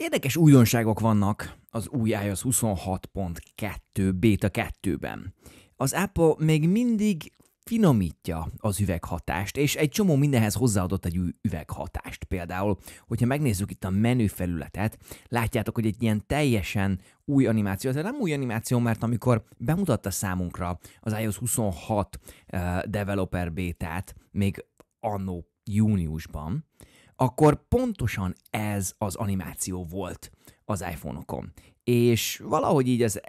Érdekes újdonságok vannak az új iOS 26.2 Beta 2-ben. Az Apple még mindig finomítja az üveghatást, és egy csomó mindenhez hozzáadott egy új üveghatást. Például, hogyha megnézzük itt a menü felületet, látjátok, hogy egy ilyen teljesen új animáció, ez nem új animáció, mert amikor bemutatta számunkra az iOS 26 developer bétát, még anno júniusban, akkor pontosan ez az animáció volt az iPhone-okon. És valahogy így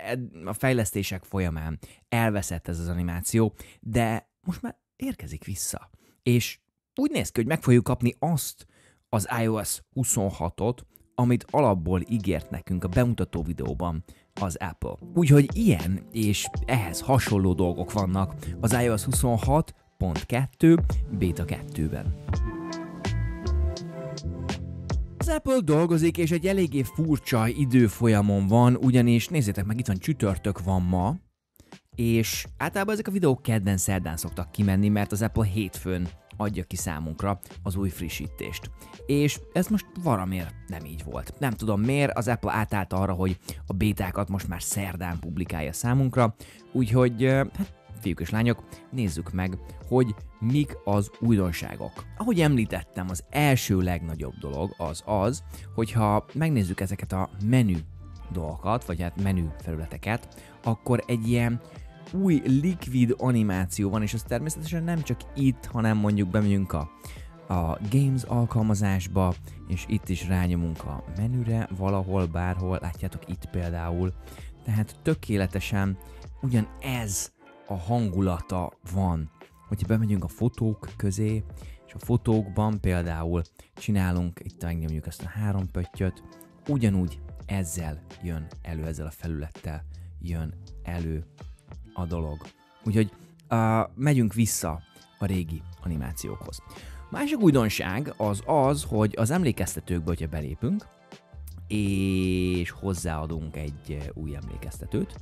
a fejlesztések folyamán elveszett ez az animáció, de most már érkezik vissza. És úgy néz ki, hogy meg fogjuk kapni azt az iOS 26-ot, amit alapból ígért nekünk a bemutató videóban az Apple. Úgyhogy ilyen és ehhez hasonló dolgok vannak az iOS 26.2 Beta 2-ben. Az Apple dolgozik, és egy eléggé furcsa időfolyamon van, ugyanis nézzétek meg, itt van csütörtök van ma, és általában ezek a videók kedden, szerdán szoktak kimenni, mert az Apple hétfőn adja ki számunkra az új frissítést. És ez most valamiért nem így volt. Nem tudom miért, az Apple átállt arra, hogy a bétákat most már szerdán publikálja számunkra, úgyhogy fiúk és lányok, nézzük meg, hogy mik az újdonságok. Ahogy említettem, az első legnagyobb dolog az, hogyha megnézzük ezeket a menü dolgokat, vagy hát menü felületeket, akkor egy ilyen új liquid animáció van, és az természetesen nem csak itt, hanem mondjuk bemegyünk a Games alkalmazásba, és itt is rányomunk a menüre, valahol, bárhol, látjátok itt például, tehát tökéletesen ugyanez a hangulata van. Hogyha bemegyünk a fotók közé, és a fotókban például csinálunk, itt megnyomjuk ezt a 3 pöttyöt, ugyanúgy ezzel jön elő, ezzel a felülettel jön elő a dolog. Úgyhogy megyünk vissza a régi animációkhoz. Másik újdonság az, hogy az emlékeztetőkbe, hogyha belépünk, és hozzáadunk egy új emlékeztetőt,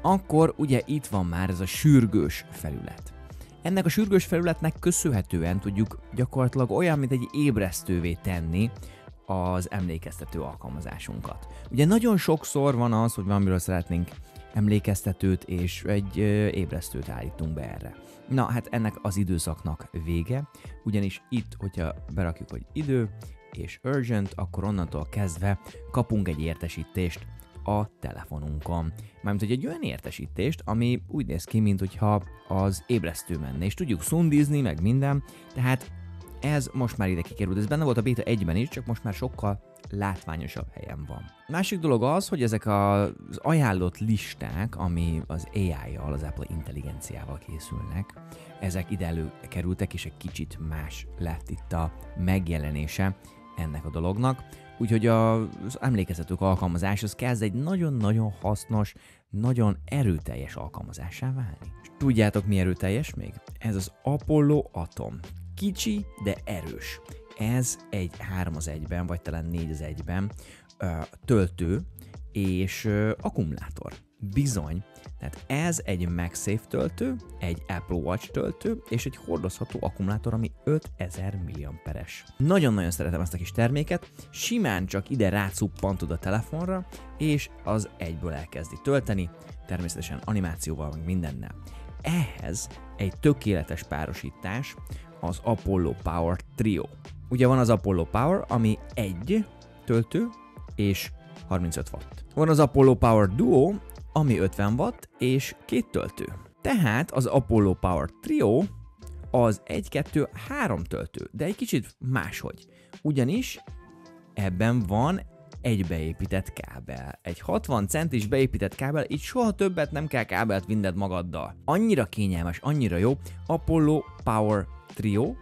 akkor ugye itt van már ez a sürgős felület. Ennek a sürgős felületnek köszönhetően tudjuk gyakorlatilag olyan, mint egy ébresztővé tenni az emlékeztető alkalmazásunkat. Ugye nagyon sokszor van az, hogy valamiről szeretnénk emlékeztetőt, és egy ébresztőt állítunk be erre. Na, hát ennek az időszaknak vége, ugyanis itt, hogyha berakjuk, hogy idő és urgent, akkor onnantól kezdve kapunk egy értesítést a telefonunkon. Mármint, hogy egy olyan értesítést, ami úgy néz ki, mintha az ébresztő menne, és tudjuk szundizni, meg minden, tehát ez most már ide kikerült. Ez benne volt a Beta 1-ben is, csak most már sokkal látványosabb helyen van. Másik dolog az, hogy ezek az ajánlott listák, ami az AI-jal, az Apple intelligenciával készülnek, ezek ide előkerültek, és egy kicsit más lett itt a megjelenése ennek a dolognak. Úgyhogy az emlékeztetők alkalmazás az kezd egy nagyon-nagyon hasznos, nagyon erőteljes alkalmazássá válni. És tudjátok, mi erőteljes még? Ez az Apollo Atom. Kicsi, de erős. Ez egy 3:1-ben, vagy talán 4:1-ben töltő és akkumulátor. Bizony. Tehát ez egy MagSafe töltő, egy Apple Watch töltő, és egy hordozható akkumulátor, ami 5000 mAh-es. Nagyon-nagyon szeretem ezt a kis terméket, simán csak ide rácuppantod a telefonra, és az egyből elkezdi tölteni, természetesen animációval, meg mindennel. Ehhez egy tökéletes párosítás az Apollo Power Trio. Ugye van az Apollo Power, ami egy töltő és 35 watt. Van az Apollo Power Duo, ami 50 watt és 2 töltő. Tehát az Apollo Power Trio az 1-2-3 töltő, de egy kicsit máshogy. Ugyanis ebben van egy beépített kábel. Egy 60 centis beépített kábel, így soha többet nem kell kábelt vinned magaddal. Annyira kényelmes, annyira jó, Apollo Power Trio,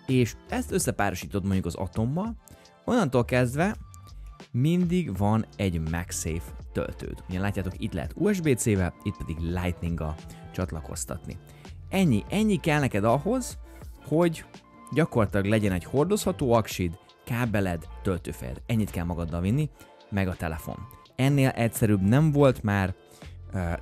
és ezt összepárosítod mondjuk az Atommal, onnantól kezdve mindig van egy MagSafe töltőd. Ugye látjátok, itt lehet USB-C-vel, itt pedig Lightning-gal csatlakoztatni. Ennyi kell neked ahhoz, hogy gyakorlatilag legyen egy hordozható aksid, kábeled, töltőfejed. Ennyit kell magaddal vinni, meg a telefon. Ennél egyszerűbb nem volt már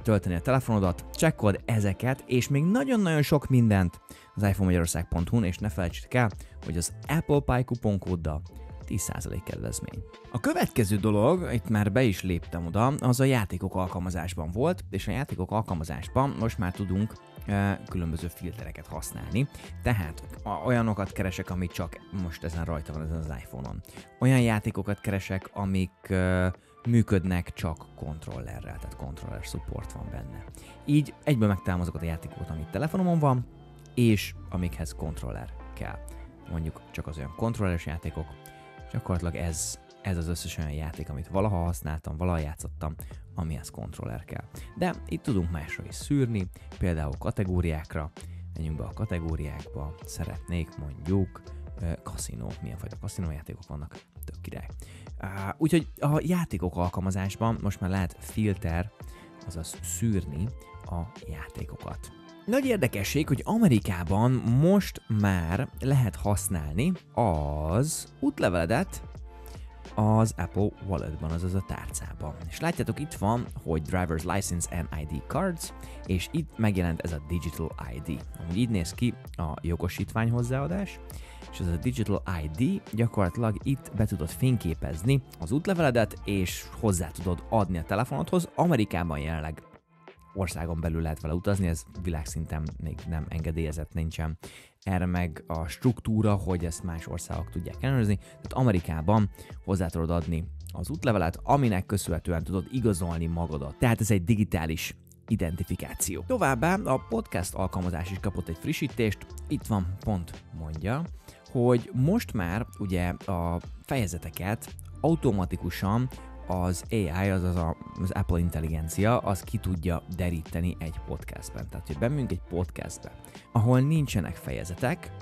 tölteni a telefonodat, csekkold ezeket, és még nagyon-nagyon sok mindent az iPhone Magyarország.hu-n, és ne felejtsétek el, hogy az Apple Pie kuponkóddal 10% kedvezmény. A következő dolog, itt már be is léptem oda, az a játékok alkalmazásban volt, és a játékok alkalmazásban most már tudunk különböző filtereket használni. Tehát olyanokat keresek, amik csak most ezen rajta van, ezen az iPhone-on. Olyan játékokat keresek, amik működnek csak kontrollerrel, tehát controller support van benne. Így egyből megtalálom azokat a játékokat, amik telefonomon van, és amikhez kontroller kell. Mondjuk csak az olyan kontrolleres játékok, gyakorlatilag ez az összes olyan játék, amit valaha használtam, valaha játszottam, amihez kontroller kell. De itt tudunk másra is szűrni, például kategóriákra, menjünk be a kategóriákba, szeretnék mondjuk kaszinó, milyen fajta kaszinójátékok vannak, tök király. Úgyhogy a játékok alkalmazásban most már lehet filter, azaz szűrni a játékokat. Nagy érdekesség, hogy Amerikában most már lehet használni az útleveledet az Apple Walletban, azaz a tárcában. És látjátok, itt van, hogy Driver's License and ID Cards, és itt megjelent ez a Digital ID. Amúgy így néz ki a jogosítvány hozzáadás, és ez a Digital ID gyakorlatilag itt be tudod fényképezni az útleveledet, és hozzá tudod adni a telefonodhoz. Amerikában jelenleg országon belül lehet vele utazni, ez világszinten még nem engedélyezett, nincsen erre meg a struktúra, hogy ezt más országok tudják ellenőrizni. Tehát Amerikában hozzá tudod adni az útlevelet, aminek köszönhetően tudod igazolni magadat. Tehát ez egy digitális identifikáció. Továbbá a podcast alkalmazás is kapott egy frissítést. Itt van, pont mondja, hogy most már ugye a fejezeteket automatikusan az AI, azaz az Apple intelligencia, az ki tudja deríteni egy podcastben. Tehát, hogy bemegyünk egy podcastbe, ahol nincsenek fejezetek,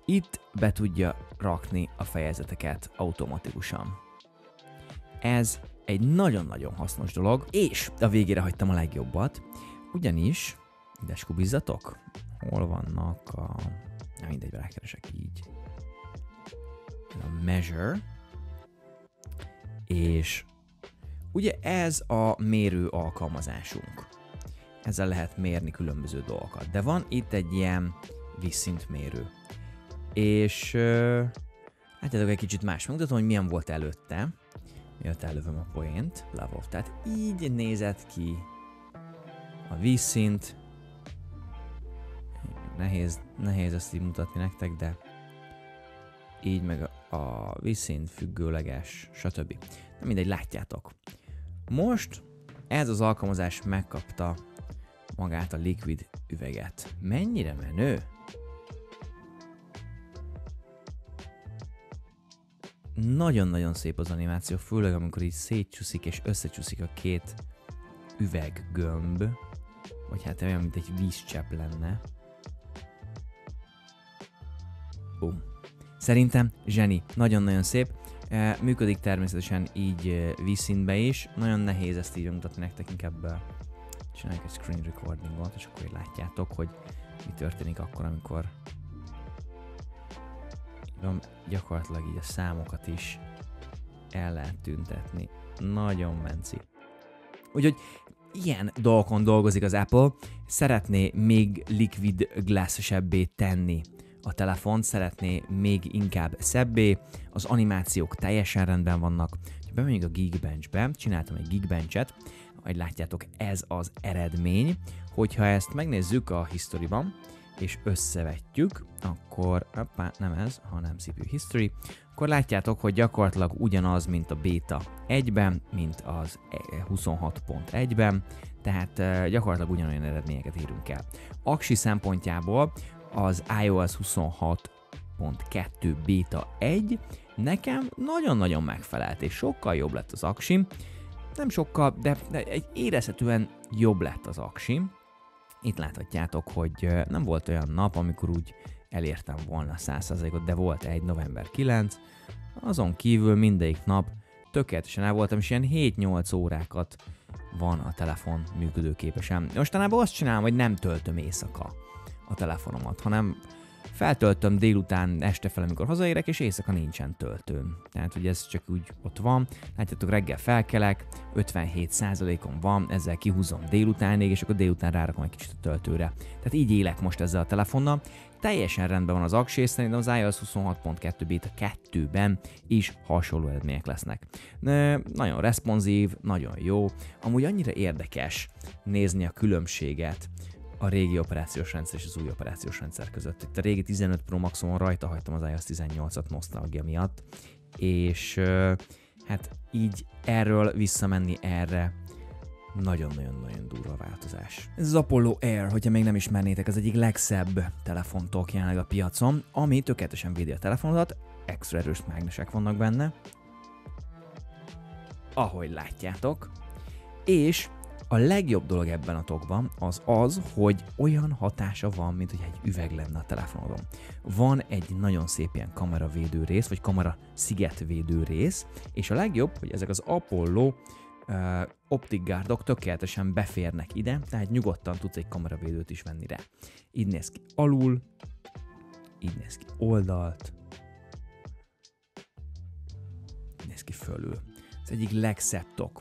itt be tudja rakni a fejezeteket automatikusan. Ez egy nagyon-nagyon hasznos dolog, és a végére hagytam a legjobbat, ugyanis, ide skubizzatok, hol vannak a... Na mindegy, rákeresek így. A measure, és ugye ez a mérő alkalmazásunk. Ezzel lehet mérni különböző dolgokat. De van itt egy ilyen vízszintmérő. És látjátok, egy kicsit más megmutatom, hogy milyen volt előtte. Miatt elővöm a poént. Level. Tehát így nézett ki a vízszint. Nehéz ezt így mutatni nektek, de így meg a vízszint függőleges, stb. De mindegy, látjátok. Most ez az alkalmazás megkapta magát a Liquid üveget. Mennyire menő? Nagyon-nagyon szép az animáció, főleg amikor így szétcsúszik és összecsúszik a két üveggömb, vagy hát olyan, mint egy vízcsepp lenne. Szerintem zseni, nagyon-nagyon szép. Működik természetesen így vízszintbe is. Nagyon nehéz ezt így mutatni nektek, inkább csináljuk egy screen recordingot, és akkor így látjátok, hogy mi történik akkor, amikor gyakorlatilag így a számokat is el lehet tüntetni. Nagyon menci. Úgyhogy ilyen dolgokon dolgozik az Apple, szeretné még liquid glass-esebbé tenni a telefont, szeretné még inkább szebbé, az animációk teljesen rendben vannak. Ha bemegyünk a Geekbench-be, csináltam egy Geekbench-et, ahogy látjátok, ez az eredmény. Hogyha ezt megnézzük a history-ban, és összevetjük, akkor, nem ez, hanem CPU History, akkor látjátok, hogy gyakorlatilag ugyanaz, mint a Beta 1-ben, mint az 26.1-ben, tehát gyakorlatilag ugyanolyan eredményeket írunk el. Aksi szempontjából az iOS 26.2 Beta 1 nekem nagyon-nagyon megfelelt, és sokkal jobb lett az aksi. Nem sokkal, de egy érezhetően jobb lett az aksi. Itt láthatjátok, hogy nem volt olyan nap, amikor úgy elértem volna 100%-ot, de volt egy november 9, azon kívül mindegyik nap tökéletesen el voltam, és ilyen 7-8 órákat van a telefon működőképesen. Mostanában azt csinálom, hogy nem töltöm éjszaka a telefonomat, hanem feltöltöm délután, este fel, amikor hazaérek, és éjszaka nincsen töltőm. Tehát, hogy ez csak úgy ott van. Látjátok, reggel felkelek, 57%-on van, ezzel kihúzom délutánig, és akkor délután rárakom egy kicsit a töltőre. Tehát így élek most ezzel a telefonnal. teljesen rendben van az aksi, és szerintem az iOS 26.2 Beta 2-ben is hasonló eredmények lesznek. Nagyon responsív, nagyon jó, amúgy annyira érdekes nézni a különbséget a régi operációs rendszer és az új operációs rendszer között. Itt a régi 15 Pro Maxon rajta hagytam az iOS 18-at nosztalgia miatt, és hát így erről visszamenni erre nagyon-nagyon-nagyon durva változás. Ez az Apollo Air, hogyha még nem ismernétek, az egyik legszebb telefontok jelenleg a piacon, ami tökéletesen védi a telefonodat, extra erős mágnesek vannak benne, ahogy látjátok, és a legjobb dolog ebben a tokban az, hogy olyan hatása van, mint hogy egy üveg lenne a telefonodon. Van egy nagyon szép ilyen kameravédő rész, vagy kamera szigetvédő rész, és a legjobb, hogy ezek az Apollo Optic Guardok tökéletesen beférnek ide, tehát nyugodtan tudsz egy kameravédőt is venni rá. Így néz ki alul, így néz ki oldalt, így néz ki fölül. Ez egyik legszebb tok.